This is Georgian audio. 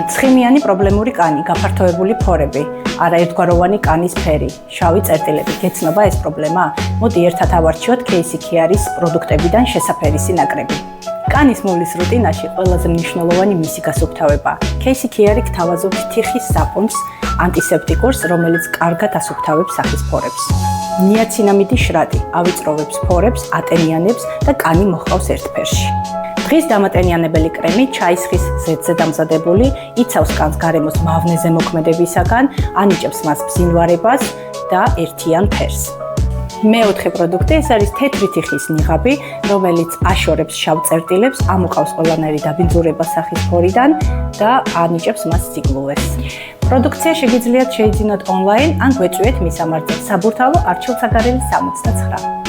ცხიმიანი პრობლემური კანი, გაფართოებული ფორები, არაერთგვაროვანი კანის ფერი, შავი წერტილები. გეცნობა ეს პრობლემა? მოდი ერთად ავარჩიოთ Casey Care-ის პროდუქტებიდან შესაფერისი ნაკრები. კანის მოვლის რუტინაში ყველაზე მნიშვნელოვანი მისი გასუფთავება. Casey Care გთავაზობს თიხის საფონს, ანტისეპტიკურს, რომელიც კარგად ასუფთავებს სახის ფორებს. ნიაცინამიდის შრატი ავიწროვებს ფორებს, ატენიანებს და კანი მოჰყავს ერთ ფერში. დღის დამატენიანებელი კრემი ჩაისხის ზედზე დამზადებული, იცავს კანს გარემოს მავნე ზემოქმედებისაგან, ანიჭებს მას ბზინვარებას და ერთიან ფერს. მეოთხე პროდუქტი ეს არის თეთრი თიხის ნიღაბი, რომელიც აშორებს შავ წერტილებს, ამოყავს ყველანაირი დაბინძურება სახის ფორიდან და ანიჭებს მას სიკლუეს. პროდუქცია შეგიძლიათ შეიძინოთ ონლაინ ან გვეწვიეთ მის ამარწევს საბურთალო არჩილ ცაგარელის 69.